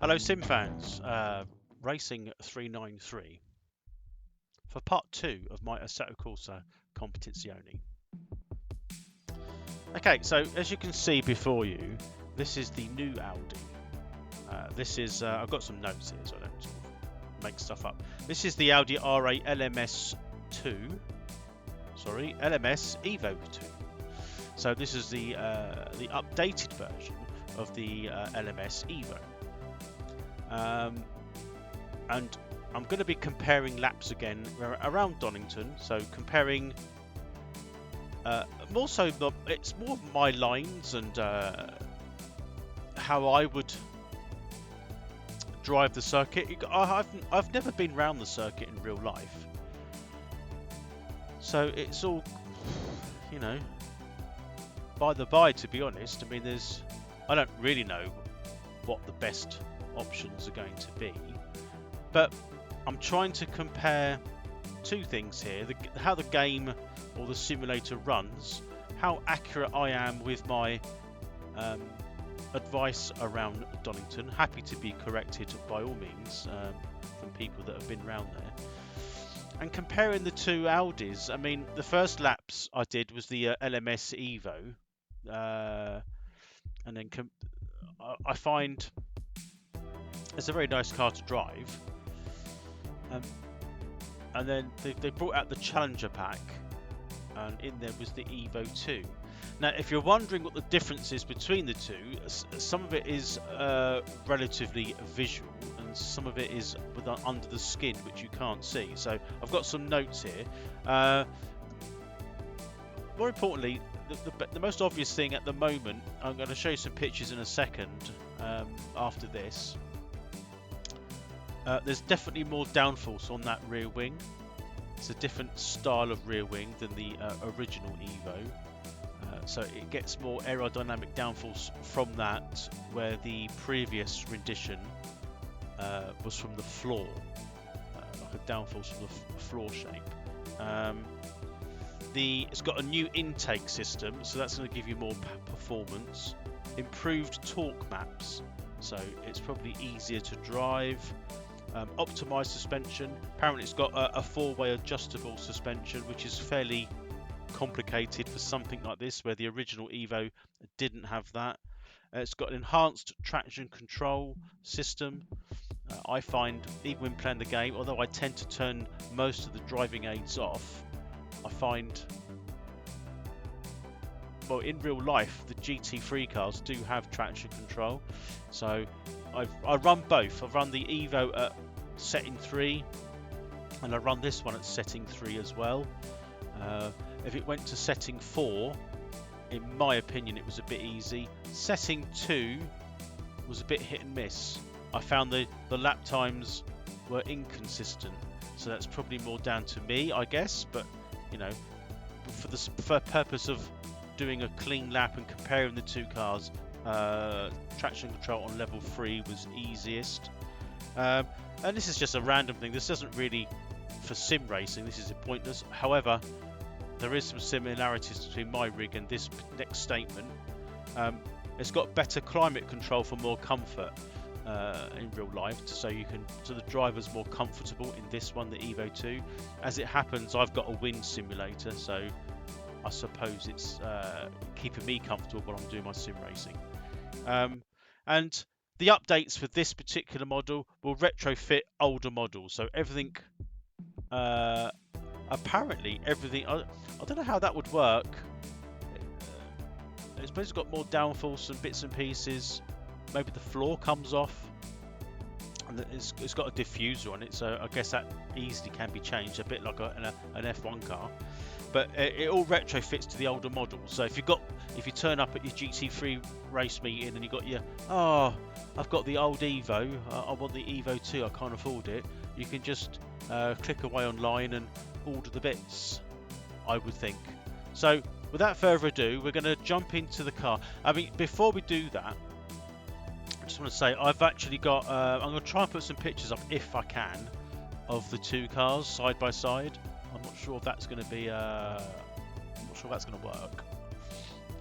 Hello Sim fans, Racing 393 for part 2 of my Assetto Corsa Competizione. Okay, so as you can see before you, this is the new Audi. This is, I've got some notes here so I don't sort of make stuff up. This is the Audi R8 LMS LMS Evo 2. So this is the updated version of the LMS Evo. And I'm going to be comparing laps again around Donnington, so comparing it's more of my lines and how I would drive the circuit. I've never been around the circuit in real life, so it's all, you know, by the by, to be honest. I mean, I don't really know what the best options are going to be, but I'm trying to compare two things here: how the game or the simulator runs, how accurate I am with my advice around Donnington. Happy to be corrected by all means from people that have been around there. And comparing the two Audis, I mean, the first laps I did was the LMS Evo, and then I find it's a very nice car to drive. And then they brought out the Challenger pack, and in there was the Evo 2. Now, if you're wondering what the difference is between the two, some of it is relatively visual, and some of it is under the skin, which you can't see. So I've got some notes here. More importantly, the most obvious thing at the moment, I'm going to show you some pictures in a second after this. There's definitely more downforce on that rear wing. It's a different style of rear wing than the original Evo. So it gets more aerodynamic downforce from that, where the previous rendition was from the floor, like a downforce from the floor shape. It's got a new intake system, so that's going to give you more performance. Improved torque maps, so it's probably easier to drive. Optimized suspension. Apparently it's got a four-way adjustable suspension, which is fairly complicated for something like this, where the original Evo didn't have that. It's got an enhanced traction control system. I find, even when playing the game, although I tend to turn most of the driving aids off, I find, well, in real life, the GT3 cars do have traction control. So I run both. I run the Evo at setting 3, and I run this one at setting 3 as well. If it went to setting 4, in my opinion, it was a bit easy. Setting 2 was a bit hit and miss. I found the lap times were inconsistent, so that's probably more down to me, I guess. But you know, for purpose of doing a clean lap and comparing the two cars, traction control on level 3 was easiest. And this is just a random thing. This doesn't really, for sim racing, this is pointless. However, there is some similarities between my rig and this next statement. It's got better climate control for more comfort in real life, so the driver's more comfortable in this one, the Evo 2. As it happens, I've got a wind simulator, so I suppose it's keeping me comfortable while I'm doing my sim racing. And the updates for this particular model will retrofit older models, so everything, apparently everything, I don't know how that would work. I suppose it's got more downforce and bits and pieces. Maybe the floor comes off, and it's got a diffuser on it, so I guess that easily can be changed, a bit like an F1 car. But it all retrofits to the older models. So if you turn up at your GT3 race meeting and you got I've got the old Evo, I want the Evo 2, I can't afford it, you can just click away online and order the bits, I would think. So without further ado, we're going to jump into the car. I mean, before we do that, I just want to say I've actually got, I'm going to try and put some pictures up if I can of the two cars side by side. I'm not sure if that's going to be, I'm not sure if that's going to work.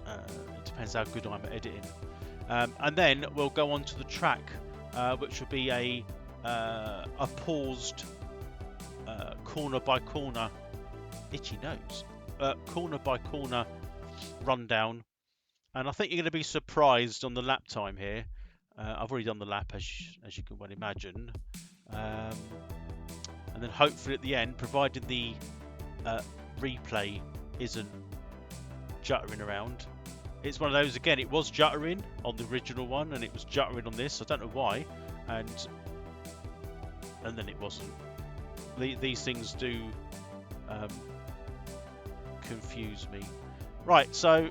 It depends how good I'm at editing. And then we'll go on to the track which will be a paused corner by corner, itchy nose, corner by corner rundown. And I think you're going to be surprised on the lap time here. I've already done the lap, as you can well imagine. And then hopefully at the end, provided the replay isn't juttering around. It's one of those, again, it was juttering on the original one, and it was juttering on this. I don't know why. And then it wasn't. These things do confuse me. Right, so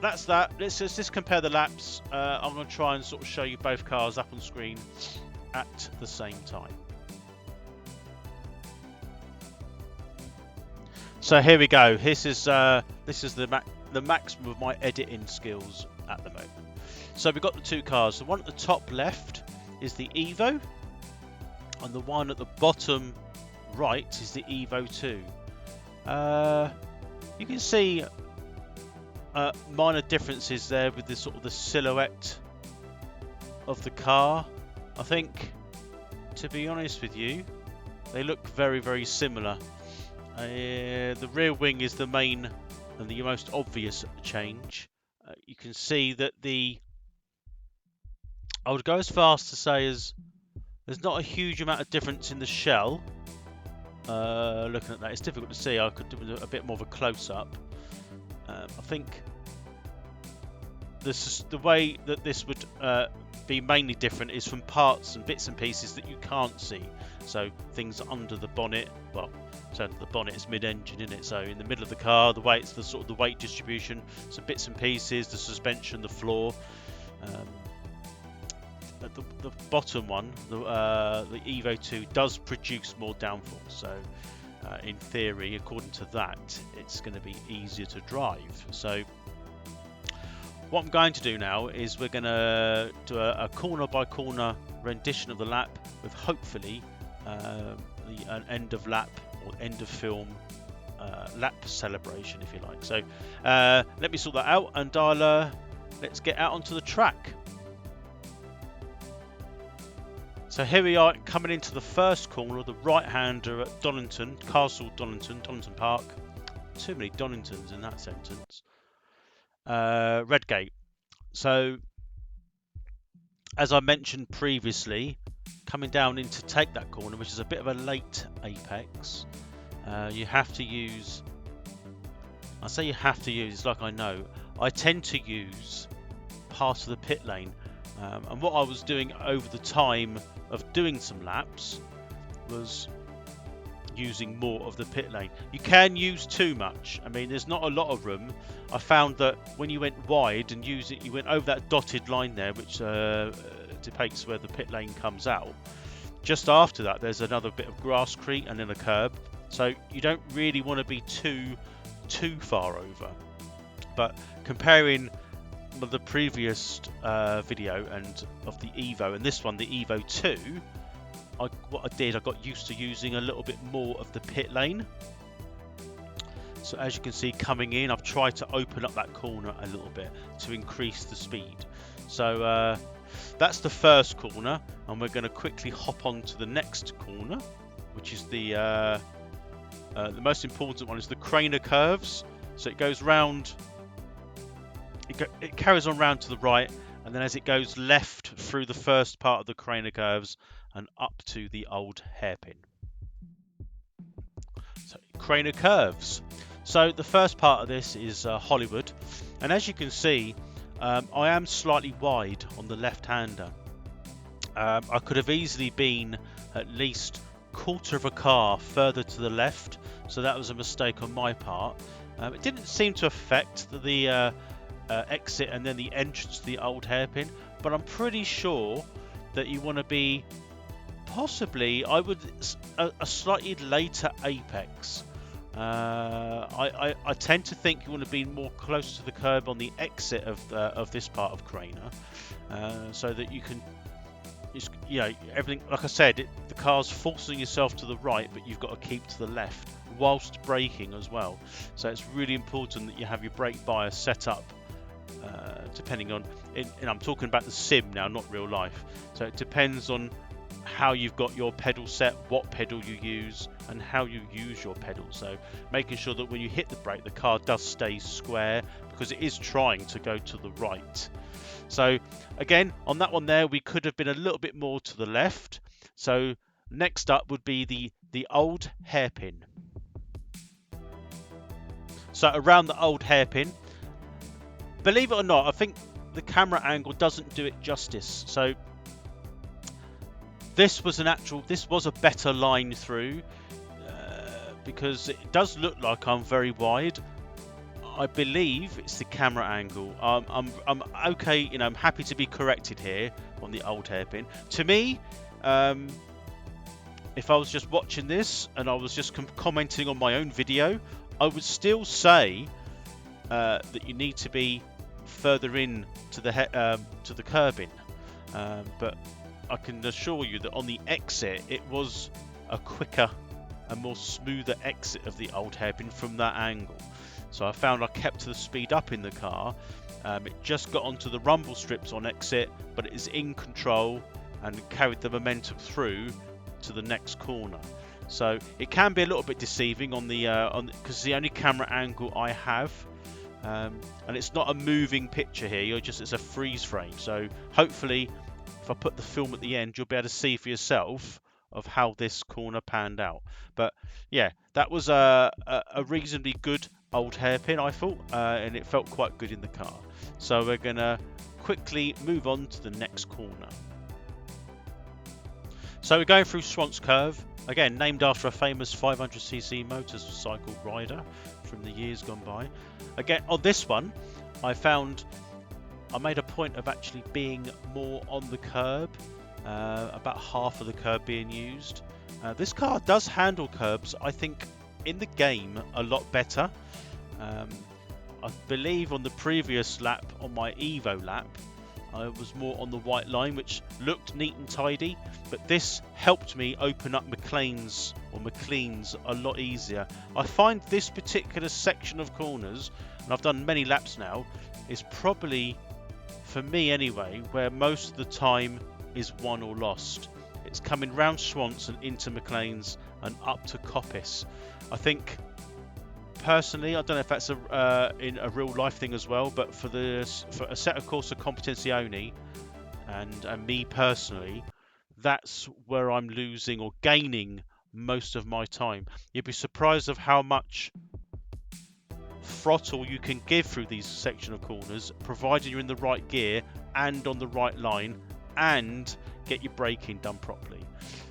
that's that. Let's just compare the laps. I'm going to try and sort of show you both cars up on screen at the same time. So here we go. This is the maximum of my editing skills at the moment. So we've got the two cars. The one at the top left is the Evo, and the one at the bottom right is the Evo 2. You can see minor differences there with the sort of the silhouette of the car. I think, to be honest with you, they look very, very similar. The rear wing is the main and the most obvious change. You can see that I would go as far as to say as there's not a huge amount of difference in the shell. Looking at that, it's difficult to see. I could do a bit more of a close-up. I think the way that this would be mainly different is from parts and bits and pieces that you can't see. So things under the bonnet, well, so the bonnet is mid-engine, isn't it? So in the middle of the car, the way it's the sort of the weight distribution, some bits and pieces, the suspension, the floor. The bottom one, the Evo 2, does produce more downforce. So in theory, according to that, it's going to be easier to drive. So what I'm going to do now is we're going to do a corner by corner rendition of the lap with hopefully an end of lap or end of film lap celebration, if you like. So let me sort that out, and let's get out onto the track. So here we are coming into the first corner, the right-hander at Donnington, Castle Donnington, Donnington Park. Too many Donningtons in that sentence. Redgate. So, as I mentioned previously, coming down in to take that corner, which is a bit of a late apex, you have to use, I say you have to use, it's like I know, I tend to use part of the pit lane. And what I was doing over the time of doing some laps was using more of the pit lane. You can use too much. I mean, there's not a lot of room. I found that when you went wide and you went over that dotted line there, which depicts where the pit lane comes out. Just after that, there's another bit of grasscrete and then a curb. So you don't really want to be too far over. But comparing the previous video and of the Evo and this one, the Evo 2, what I did, I got used to using a little bit more of the pit lane. So as you can see coming in, I've tried to open up that corner a little bit to increase the speed. So that's the first corner, and we're going to quickly hop on to the next corner, which is the most important one, is the Craner curves. So it goes round, it carries on round to the right, and then as it goes left through the first part of the Craner curves and up to the old hairpin. So Craner curves. So the first part of this is Hollywood, and as you can see, I am slightly wide on the left-hander. I could have easily been at least quarter of a car further to the left, so that was a mistake on my part. It didn't seem to affect the exit and then the entrance to the old hairpin, but I'm pretty sure that you want to be possibly, I would, a slightly later apex. I tend to think you want to be more close to the curb on the exit of this part of Craner, so that you can, you know, everything, like I said, the car's forcing yourself to the right, but you've got to keep to the left whilst braking as well. So it's really important that you have your brake bias set up depending on, and I'm talking about the sim now, not real life. So it depends on how you've got your pedal set, what pedal you use, and how you use your pedal. So making sure that when you hit the brake, the car does stay square, because it is trying to go to the right. So again, on that one there, we could have been a little bit more to the left. So next up would be the old hairpin. So around the old hairpin, believe it or not, I think the camera angle doesn't do it justice. So this was a better line through, because it does look like I'm very wide. I believe it's the camera angle. I'm okay, you know, I'm happy to be corrected here on the old hairpin. To me, if I was just watching this and I was just commenting on my own video, I would still say that you need to be further in to the curbing, but I can assure you that on the exit it was a quicker and more smoother exit of the old hairpin from that angle. So I found I kept the speed up in the car. It just got onto the rumble strips on exit, but it is in control and carried the momentum through to the next corner. So it can be a little bit deceiving on the because it's the only camera angle I have, and it's not a moving picture here. It's a freeze frame. So hopefully, if I put the film at the end, you'll be able to see for yourself of how this corner panned out. But yeah, that was a reasonably good old hairpin, I thought, and it felt quite good in the car. So we're gonna quickly move on to the next corner. So we're going through Schwantz Curve, again named after a famous 500cc motorcycle rider from the years gone by. Again, on this one, I made a point of actually being more on the curb, about half of the curb being used. This car does handle curbs, I think, in the game a lot better. I believe on the previous lap, on my Evo lap, I was more on the white line, which looked neat and tidy, but this helped me open up McLean's a lot easier. I find this particular section of corners, and I've done many laps now, is probably, for me anyway, where most of the time is won or lost. It's coming round Schwantz and into McLean's and up to Coppice. I think personally, I don't know if that's in a real life thing as well, but for Assetto Corsa Competizione and me personally, that's where I'm losing or gaining most of my time. You'd be surprised of how much throttle you can give through these section of corners, provided you're in the right gear and on the right line and get your braking done properly.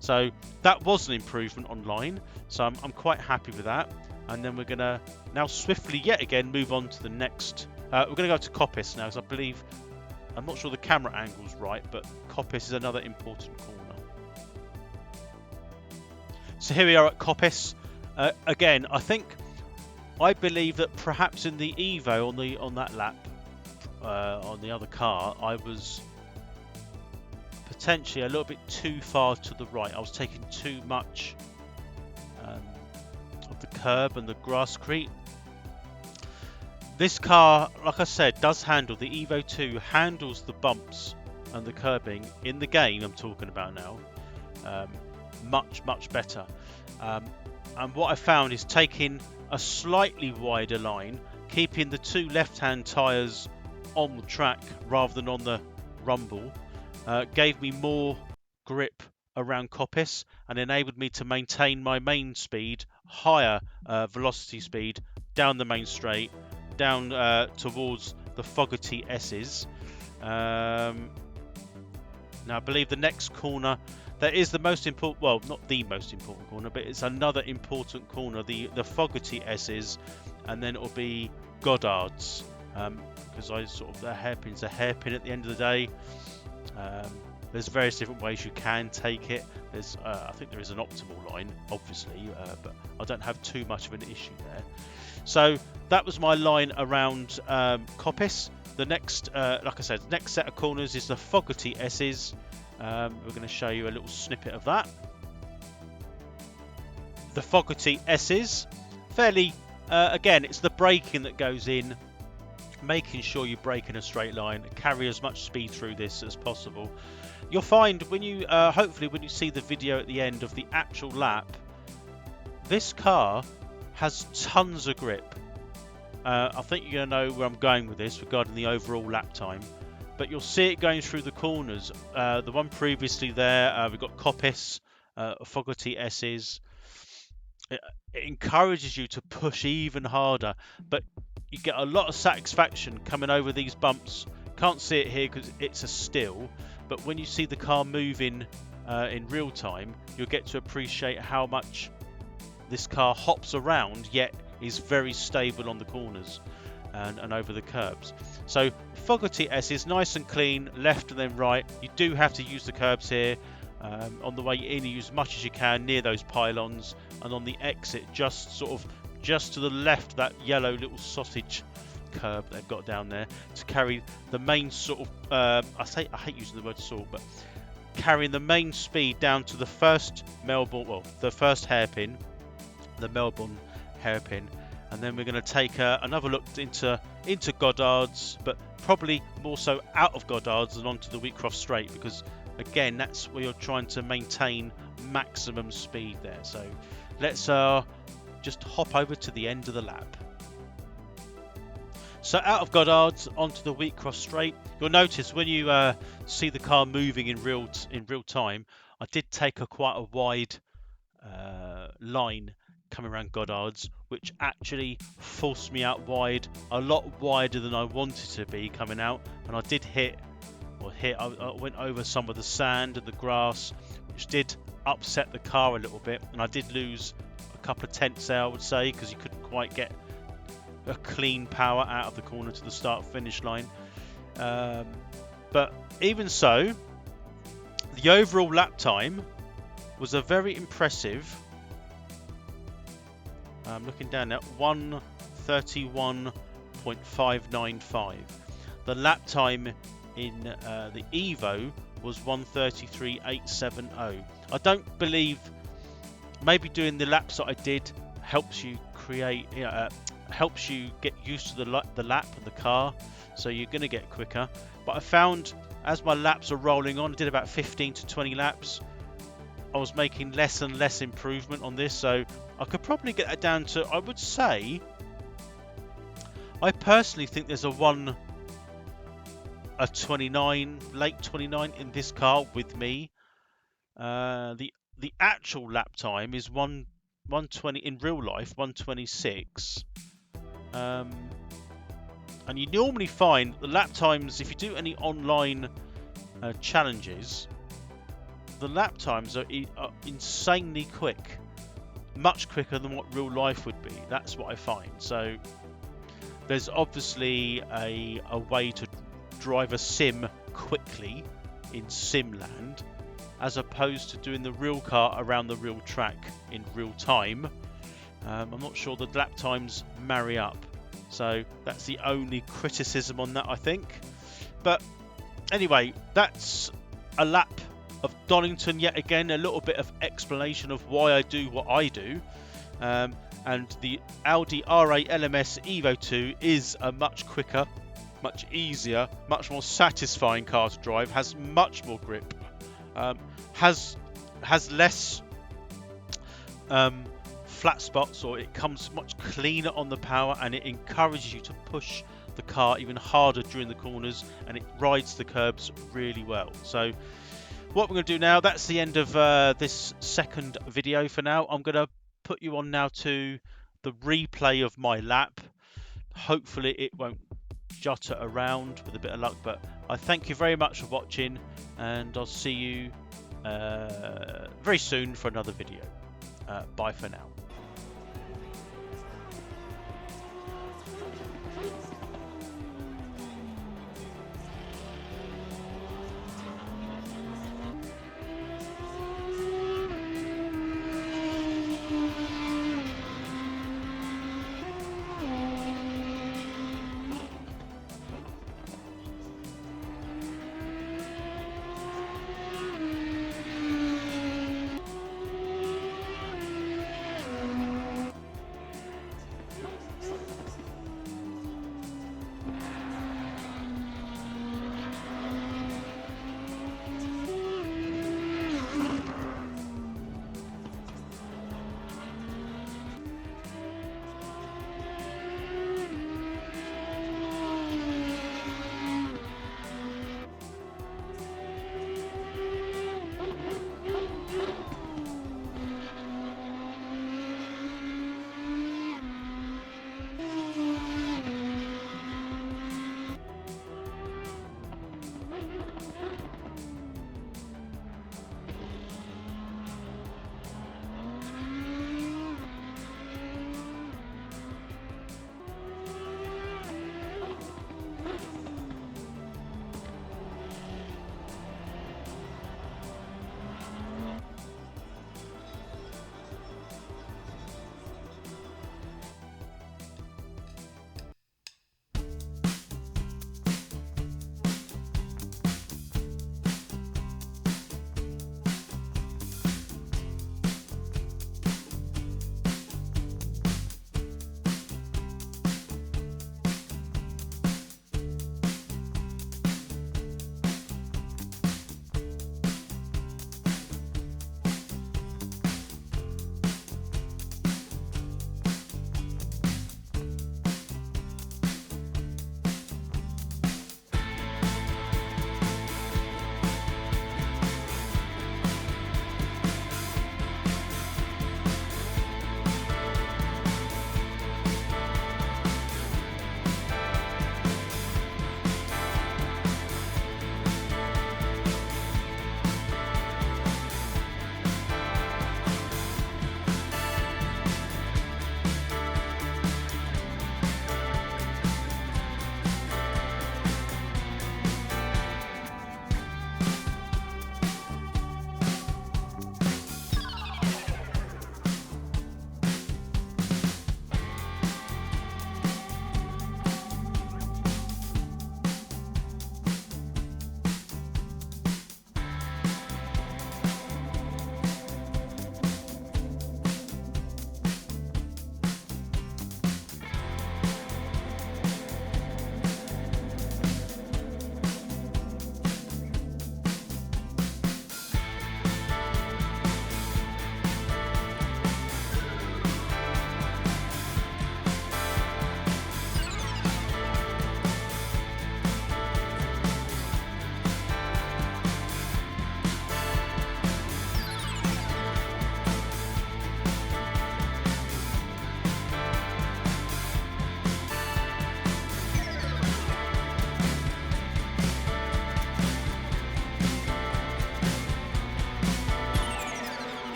So that was an improvement on line, so I'm quite happy with that. And then we're going to now swiftly yet again move on to the next. We're going to go to Coppice now, because I believe, I'm not sure the camera angle's right, but Coppice is another important corner. So here we are at Coppice. Again, I believe that perhaps in the Evo on that lap, on the other car, I was potentially a little bit too far to the right. I was taking too much of the curb and the grasscrete. This car, like I said, does handle, the Evo 2 handles the bumps and the curbing in the game I'm talking about now much better. And what I found is taking a slightly wider line, keeping the two left-hand tyres on the track rather than on the rumble, gave me more grip around Coppice and enabled me to maintain my main speed, higher velocity speed, down the main straight, down towards the Fogarty S's. Now I believe the next corner, that is the most important, well, not the most important corner, but it's another important corner, the Fogarty S's, and then it'll be Goddard's, because the hairpin's a hairpin at the end of the day. There's various different ways you can take it. I think there is an optimal line, obviously, but I don't have too much of an issue there. So that was my line around Coppice. The next, like I said, the next set of corners is the Fogarty S's. We're going to show you a little snippet of that. The Fogarty S's, fairly, again, it's the braking that goes in making sure you brake in a straight line, carry as much speed through this as possible. You'll find when you hopefully when you see the video at the end of the actual lap, this car has tons of grip. I think you're going to know where I'm going with this regarding the overall lap time, but you'll see it going through the corners. The one previously there, we've got Coppice, Fogarty S's. It encourages you to push even harder, but you get a lot of satisfaction coming over these bumps. Can't see it here because it's a still, but when you see the car moving in real time, you'll get to appreciate how much this car hops around, yet is very stable on the corners and over the curbs. So Fogarty S is nice and clean, left and then right. You do have to use the curbs here. On the way in, you use as much as you can near those pylons, and on the exit, just to the left, that yellow little sausage curb they've got down there to carry the main sort of I hate using the word saw, but carrying the main speed down to the first hairpin, the Melbourne hairpin, and then we're going to take another look into Goddard's, but probably more so out of Goddard's than onto the Wheatcroft Straight, because again, that's where you're trying to maintain maximum speed there. So let's just hop over to the end of the lap. So out of Goddard's onto the Wheatcroft Straight. You'll notice when you see the car moving in real time, I did take quite a wide line coming around Goddard's, which actually forced me out wide, a lot wider than I wanted to be coming out, and I did I went over some of the sand and the grass, which did upset the car a little bit, and I did lose a couple of tenths there, I would say, because you couldn't quite get a clean power out of the corner to the start finish line. But even so, the overall lap time was a very impressive, I'm looking down at 1:31.595. The lap time in the Evo was 1:33.870. I don't believe, maybe doing the laps that I did helps you create, helps you get used to the lap and the car, so you're going to get quicker. But I found as my laps are rolling on, I did about 15 to 20 laps, I was making less and less improvement on this, so I could probably get that down to, I would say, I personally think there's a 29, late 29 in this car with me. The actual lap time is 1:20 in real life, 1:26. And you normally find the lap times, if you do any online challenges, the lap times are insanely quick, much quicker than what real life would be. That's what I find. So there's obviously a way to drive a sim quickly in Simland, as opposed to doing the real car around the real track in real time. I'm not sure the lap times marry up, so that's the only criticism on that, I think. But anyway, that's a lap of Donnington yet again, a little bit of explanation of why I do what I do. And the Audi R8 LMS Evo 2 is a much quicker, much easier, much more satisfying car to drive, has much more grip, has less flat spots, or it comes much cleaner on the power, and it encourages you to push the car even harder during the corners, and it rides the curbs really well. So what we're going to do now, that's the end of this second video for now. I'm going to put you on now to the replay of my lap. Hopefully it won't jutter around with a bit of luck, but I thank you very much for watching, and I'll see you very soon for another video. Bye for now.